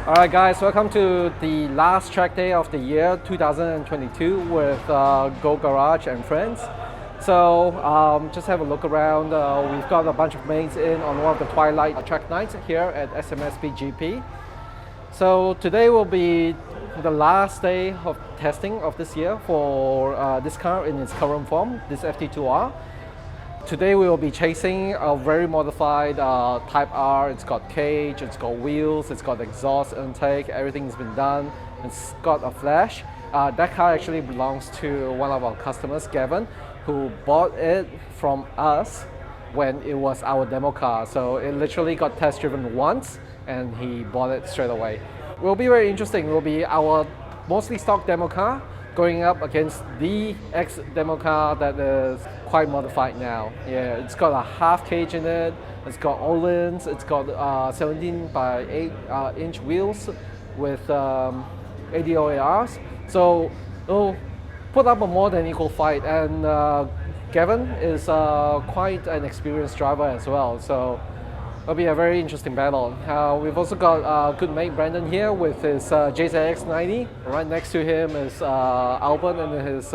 Alright guys, welcome to the last track day of the year 2022 with Go Garage and friends. So just have a look around. We've got a bunch of mates in on one of the twilight track nights here at SMSP GP. So today will be the last day of testing of this year for this car in its current form, this FD2R. Today we will be chasing a very modified Type R. It's got cage, it's got wheels, it's got exhaust intake, everything's been done. It's got a flash. That car actually belongs to one of our customers, Gavin, who bought it from us when it was our demo car. So it literally got test driven once and he bought it straight away. It will be very interesting. It will be our mostly stock demo car going up against the X demo car that is quite modified now. Yeah, it's got a half cage in it, it's got Olins, it's got 17 by 8 inch wheels with ADOARs. So it'll put up a more than equal fight, and Gavin is quite an experienced driver as well. So it'll be a very interesting battle. We've also got good mate Brandon here with his JZX90. Right next to him is Albert and his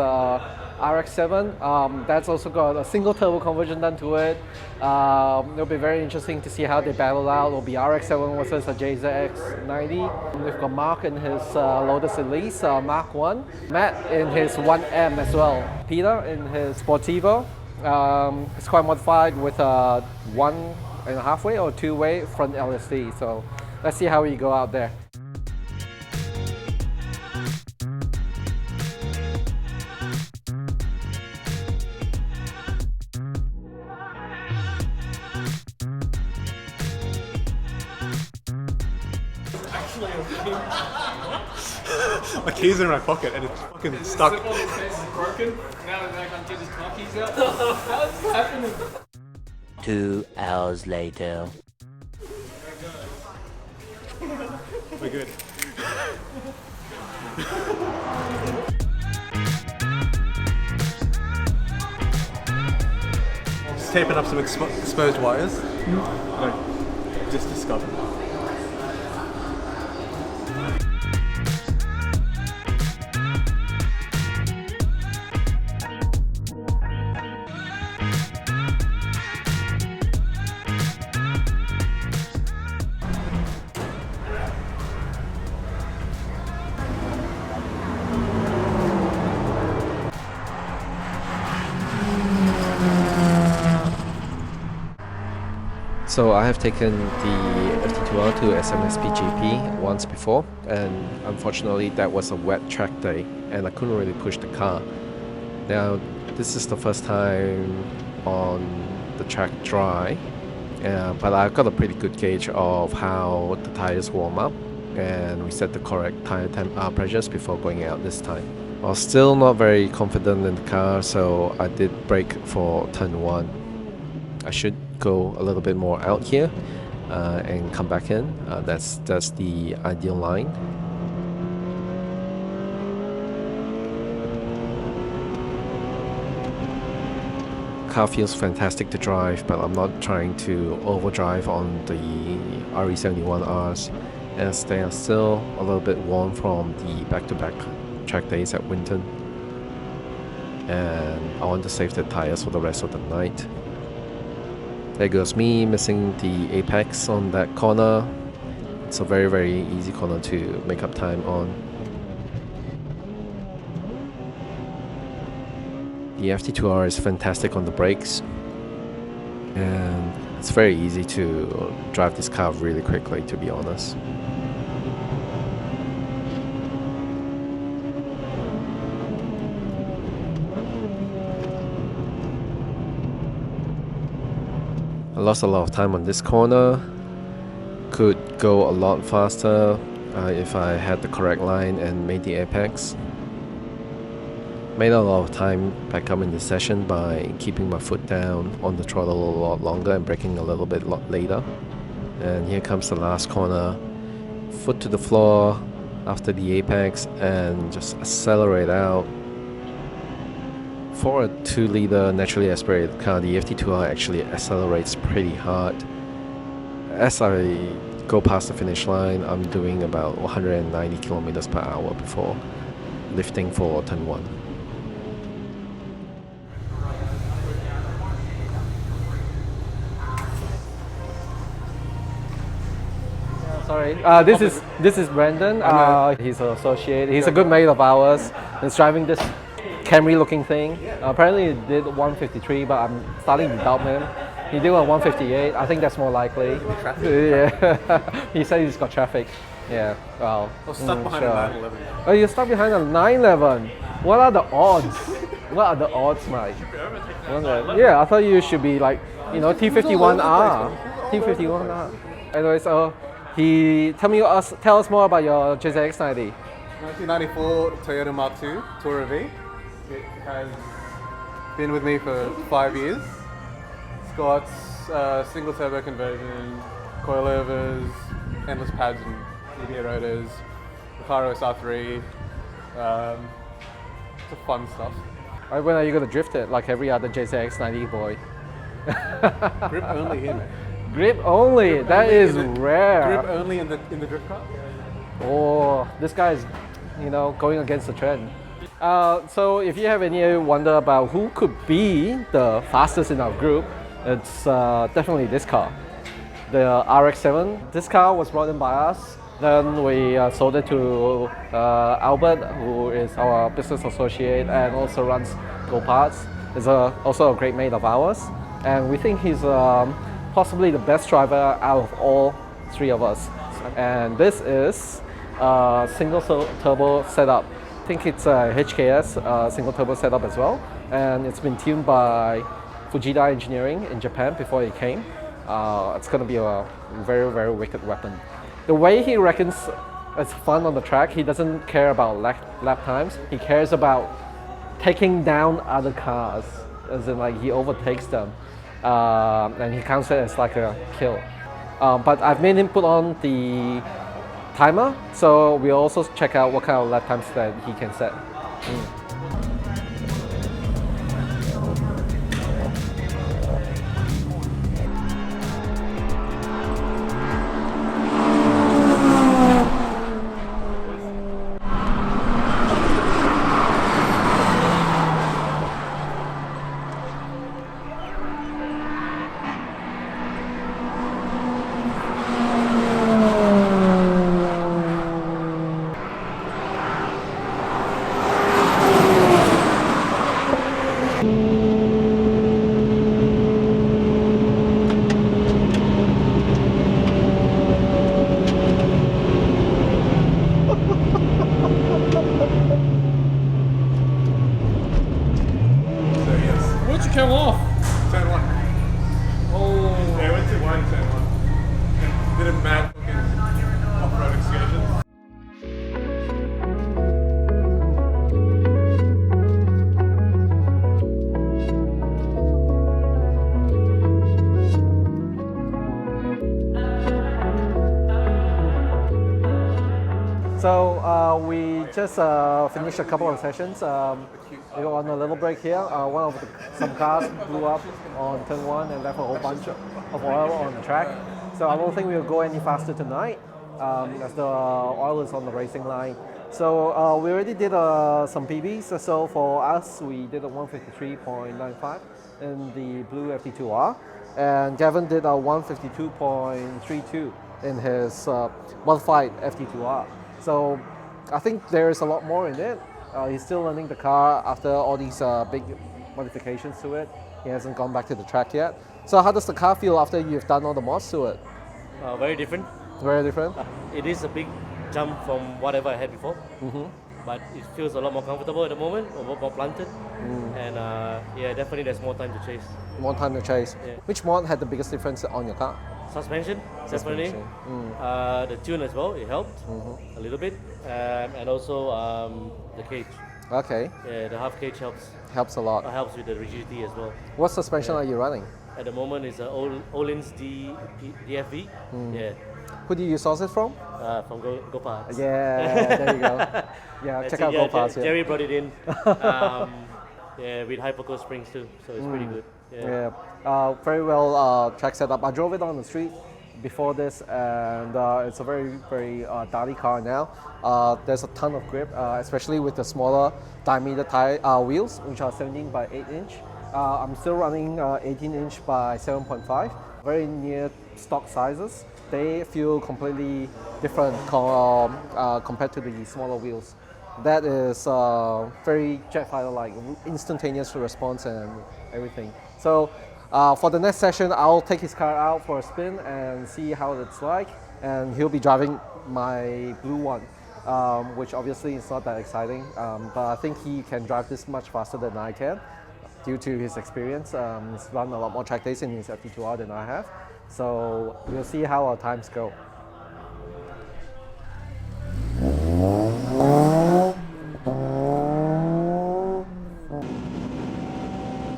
RX-7. That's also got a single turbo conversion done to it. It'll be very interesting to see how they battle out. It'll be RX-7 versus a JZX90. We've got Mark in his Lotus Elise, Mark 1. Matt in his 1M as well. Peter in his Sportivo. It's quite modified with a 1.5-way or 2-way front LSD. So let's see how we go out there. Actually, my keys are in my pocket and it's fucking stuck. All these cases are broken. Now that I can't get his car keys out. How's this happening? 2 hours later. We're good. Just taping up some exposed wires. No, just discovered. So I have taken the FD2R to SMSP GP once before, and unfortunately that was a wet track day and I couldn't really push the car. Now this is the first time on the track dry, but I've got a pretty good gauge of how the tires warm up, and we set the correct tire pressures before going out this time. I was still not very confident in the car, so I did brake for turn 1. I should go a little bit more out here and come back in. That's the ideal line. Car feels fantastic to drive, but I'm not trying to overdrive on the RE71Rs as they are still a little bit worn from the back-to-back track days at Winton, and I want to save the tires for the rest of the night. There goes me missing the apex on that corner. It's a very, very easy corner to make up time on. The FD2R is fantastic on the brakes, and it's very easy to drive this car really quickly, to be honest. I lost a lot of time on this corner. Could go a lot faster if I had the correct line and made the apex. Made a lot of time back up in the session by keeping my foot down on the throttle a lot longer and braking a little bit later. And here comes the last corner. Foot to the floor after the apex and just accelerate out. For a 2-liter naturally aspirated car, the FD2R actually accelerates pretty hard. As I go past the finish line, I'm doing about 190 kilometers per hour before lifting for turn 1. Sorry, this is Brandon. He's an associate. He's a good mate of ours. He's driving this Camry-looking thing. Apparently, he did 153, but I'm starting to doubt him. He did a 158. I think that's more likely. Yeah, he said he's got traffic. Yeah, well. I was stuck behind a 911. Oh, you're stuck behind a 911. What are the odds? What are the odds, Mike? Yeah, I thought you should be like, you know, T51R. T51R. Anyways, tell us more about your JZX90. 1994 Toyota Mark II Tourer V. It has been with me for 5 years. It's got single turbo conversion, coilovers, endless pads and EBA rotors, Recaro SR3. It's fun stuff. When are you going to drift it like every other JZX90 boy? Grip only here, man. Grip only? That is rare. Grip only in the drift car? Oh, this guy is, you know, going against the trend. So if you have any wonder about who could be the fastest in our group, it's definitely this car, the RX-7. This car was brought in by us. Then we sold it to Albert, who is our business associate and also runs go-parts. He's also a great mate of ours. And we think he's possibly the best driver out of all 3 of us. And this is a single turbo setup. I think it's a HKS single turbo setup as well. And it's been tuned by Fujita Engineering in Japan before it came. It's going to be a very, very wicked weapon. The way he reckons it's fun on the track, he doesn't care about lap times. He cares about taking down other cars, as in like he overtakes them. And he counts it as like a kill. But I've made him put on the timer, so we'll also check out what kind of lap times that he can set. Where'd you come off? Turn 1. Oh. Yeah, went to 1, turn 1. And did a mad fucking off-road excursion. So we just finished a couple of sessions. We were on a little break here. Some cars blew up on turn 1 and left a whole bunch of oil on the track. So I don't think we'll go any faster tonight as the oil is on the racing line. So we already did some PBs. So for us, we did a 153.95 in the blue FD2R. And Gavin did a 152.32 in his modified FD2R. So I think there's a lot more in it. He's still learning the car after all these big modifications to it. He hasn't gone back to the track yet. So how does the car feel after you've done all the mods to it? Very different. Very different? It is a big jump from whatever I had before. But it feels a lot more comfortable at the moment, a lot more planted. And yeah, definitely there's more time to chase. More time to chase. Yeah. Which mod had the biggest difference on your car? Suspension, definitely. The tune as well, it helped a little bit. And also the cage. Okay. Yeah, the half cage helps. Helps a lot. Helps with the rigidity as well. What suspension are you running? At the moment, it's Olin's DFV. Yeah. Who do you source it from? From Go Parts. Yeah, there you go. Yeah, check out Go Parts. Jerry brought it in. Yeah, with Hyperco springs too, so it's pretty good. Yeah, very well track setup. I drove it on the street before this, and it's a very dirty car now. There's a ton of grip, especially with the smaller diameter wheels, which are 17 by 8 inch. I'm still running 18 inch by 7.5, very near stock sizes. They feel completely different compared to the smaller wheels. That is very jet fighter-like, instantaneous response and everything. So for the next session, I'll take his car out for a spin and see how it's like, and he'll be driving my blue one, which obviously is not that exciting, but I think he can drive this much faster than I can due to his experience. He's run a lot more track days in his FD2R than I have, so we'll see how our times go.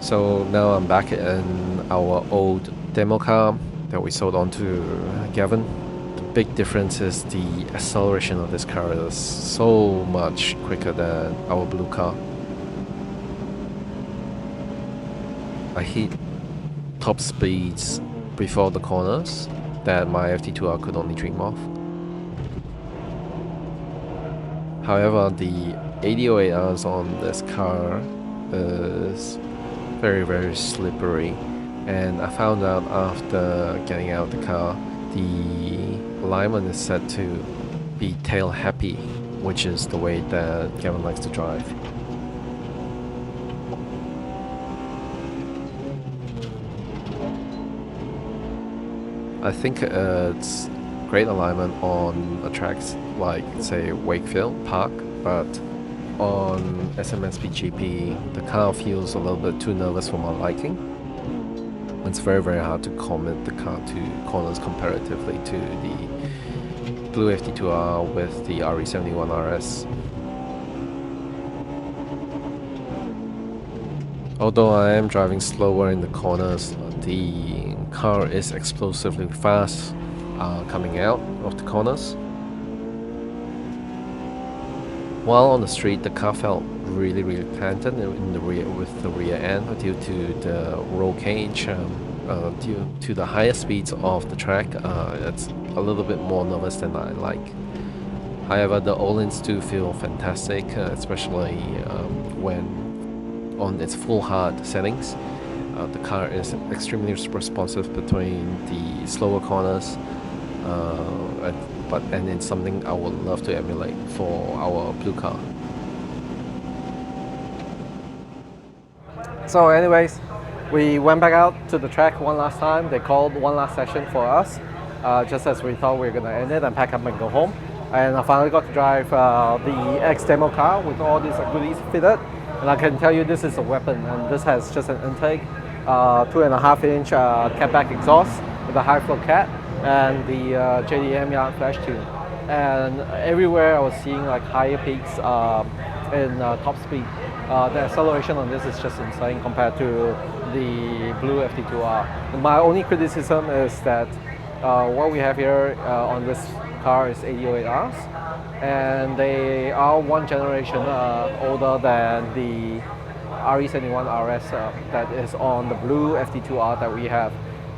So now I'm back in our old demo car that we sold on to Gavin. The big difference is the acceleration of this car is so much quicker than our blue car. I hit top speeds before the corners that my FD2R could only dream of. However, the 8008 hours on this car is very slippery, and I found out after getting out of the car the alignment is set to be tail happy, which is the way that Gavin likes to drive. I think it's great alignment on a track like, say, Wakefield Park, but on SMSP GP, the car feels a little bit too nervous for my liking. It's very hard to commit the car to corners comparatively to the blue FD2R with the RE71 RS. Although I am driving slower in the corners, the car is explosively fast coming out of the corners. While on the street, the car felt really planted in the rear with the rear end due to the roll cage. Due to the higher speeds of the track, it's a little bit more nervous than I like. However, the Olins do feel fantastic, especially when on its full hard settings. The car is extremely responsive between the slower corners, and it's something I would love to emulate for our blue car. So anyways, we went back out to the track one last time. They called one last session for us, just as we thought we were going to end it and pack up and go home. And I finally got to drive the X demo car with all these goodies fitted. And I can tell you this is a weapon, and this has just an intake, 2.5 inch catback exhaust with a high flow cat, and the JDM Yard flash tune. And everywhere I was seeing like higher peaks in top speed. The acceleration on this is just insane compared to the blue FD2R. And my only criticism is that what we have here on this car is 8008Rs, and they are one generation older than the RE71 RS that is on the blue FD2R that we have.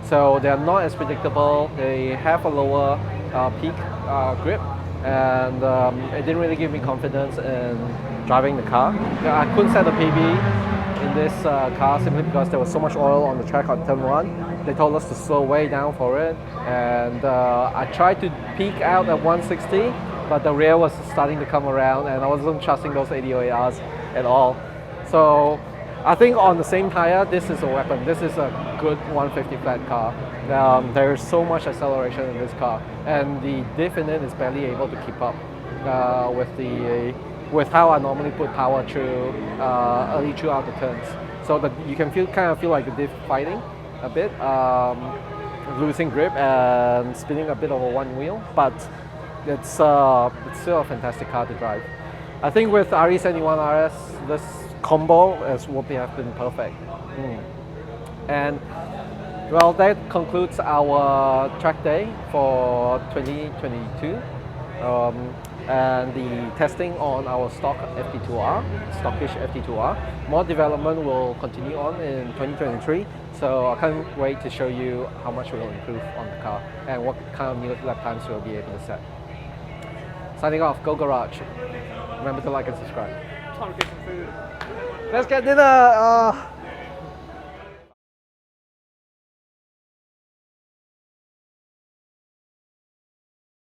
So they're not as predictable. They have a lower peak grip, and it didn't really give me confidence in driving the car. I couldn't set a PB in this car simply because there was so much oil on the track on turn 1. They told us to slow way down for it, and I tried to peak out at 160, but the rear was starting to come around, and I wasn't trusting those 8008Rs at all. So I think on the same tire, this is a weapon. This is a good 150 flat car. There's so much acceleration in this car, and the diff in it is barely able to keep up with how I normally put power through early throughout the turns. So that you can kind of feel like the diff fighting a bit, losing grip and spinning a bit over one wheel, but it's still a fantastic car to drive. I think with RE71 RS, this combo would have been perfect. And well, that concludes our track day for 2022 and the testing on our stock FD2R, stockish FD2R. more development will continue on in 2023. So I can't wait to show you how much we'll improve on the car and what kind of new lap times we'll be able to set. Signing off, Go Garage. Remember to like and subscribe. Time to get some food. Let's get dinner!